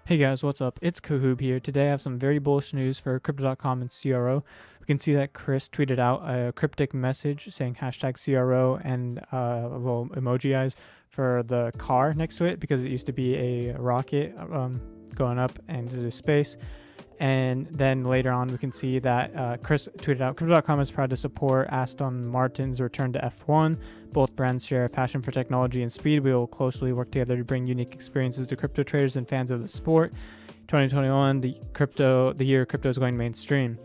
Hey guys, what's up? It's Kahoob here. Today I have some very bullish news for Crypto.com and CRO. We can see that Chris tweeted out a cryptic message saying hashtag CRO and a little emoji eyes for the car next to it because it used to be a rocket going up into space. And then later on, we can see that Chris tweeted out, Crypto.com is proud to support Aston Martin's return to F1. Both brands share a passion for technology and speed. We will closely work together to bring unique experiences to crypto traders and fans of the sport. 2021, the year crypto is going mainstream.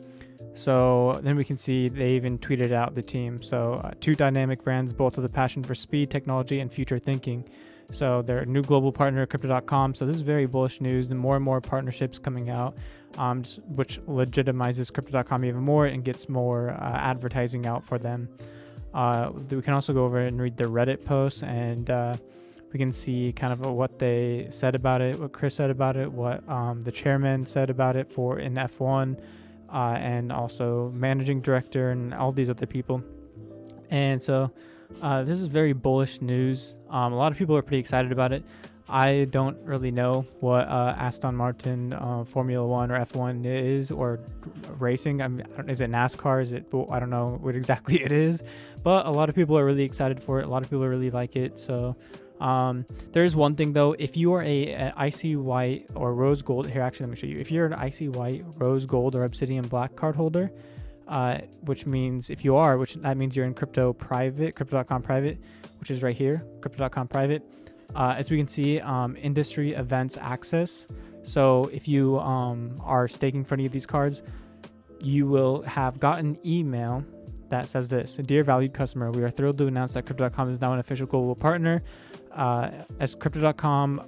So then we can see they even tweeted out the team. So two dynamic brands, both with a passion for speed, technology, and future thinking. So they're a new global partner, Crypto.com. So this is very bullish news. And more and more partnerships coming out, which legitimizes Crypto.com even more and gets more advertising out for them. We can also go over and read the Reddit posts, and we can see kind of what they said about it, what Chris said about it, what the chairman said about it for in F1, and also managing director and all these other people. And so this is very bullish news. A lot of people are pretty excited about it. I don't really know what Aston Martin Formula 1 or F1 is, or racing. I mean, is it NASCAR? Is it? I don't know what exactly it is, but a lot of people are really excited for it. A lot of people really like it. So there's one thing though. If you are a icy white or rose gold, here actually let me show you. If you're an icy white, rose gold, or obsidian black card holder, which means if you are, which that means you're in crypto private, Crypto.com private, which is right here, Crypto.com private. As we can see, industry events access. So if you are staking for any of these cards, you will have gotten email that says this: Dear valued customer, we are thrilled to announce that Crypto.com is now an official global partner. As a Crypto.com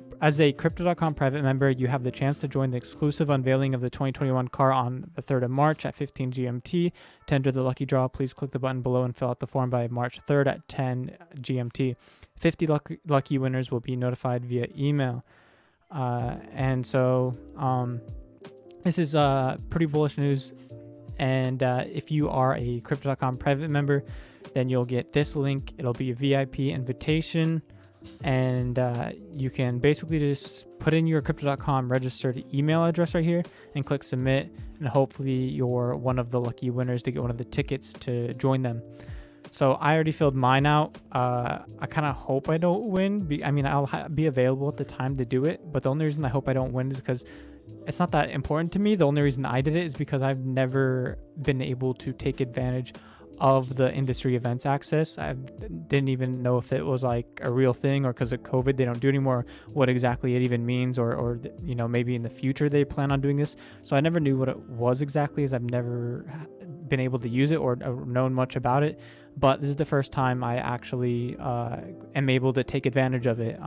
private member, you have the chance to join the exclusive unveiling of the 2021 car on the 3rd of March at 15 GMT. To enter the lucky draw, please click the button below and fill out the form by March 3rd at 10 GMT. 50 lucky winners will be notified via email. And so this is pretty bullish news. And if you are a Crypto.com private member, then you'll get this link. It'll be a VIP invitation. And you can basically just put in your Crypto.com registered email address right here and click submit. And hopefully you're one of the lucky winners to get one of the tickets to join them. So I already filled mine out. I kind of hope I don't win. I'll be available at the time to do it. But the only reason I hope I don't win is because it's not that important to me. The only reason I did it is because I've never been able to take advantage of the industry events access. I didn't even know if it was like a real thing, or because of COVID they don't do anymore, what exactly it even means, or maybe in the future they plan on doing this. So I never knew what it was exactly, as I've never been able to use it or known much about it. But this is the first time I actually am able to take advantage of it.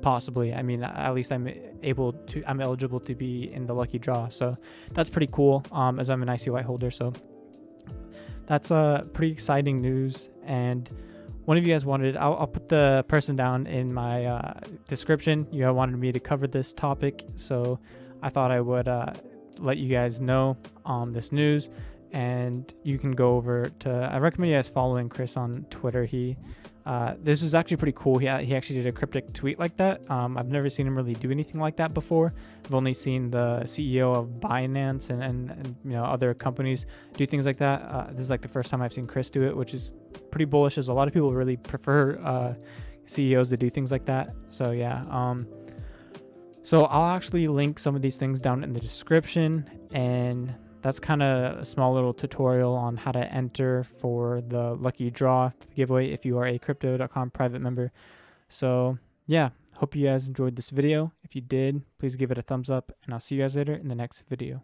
Possibly. I mean, at least I'm eligible to be in the lucky draw. So that's pretty cool, as I'm an IC White holder. So that's pretty exciting news. And one of you guys wanted, I'll put the person down in my description. You wanted me to cover this topic, so I thought I would let you guys know this news. And you can go over to, I recommend you guys following Chris on Twitter. This was actually pretty cool. He actually did a cryptic tweet like that. I've never seen him really do anything like that before. I've only seen the CEO of Binance and other companies do things like that. This is like the first time I've seen Chris do it, which is pretty bullish, as a lot of people really prefer CEOs to do things like that. So yeah. So I'll actually link some of these things down in the description, and that's kind of a small little tutorial on how to enter for the lucky draw giveaway if you are a Crypto.com private member. So yeah, hope you guys enjoyed this video. If you did, please give it a thumbs up, and I'll see you guys later in the next video.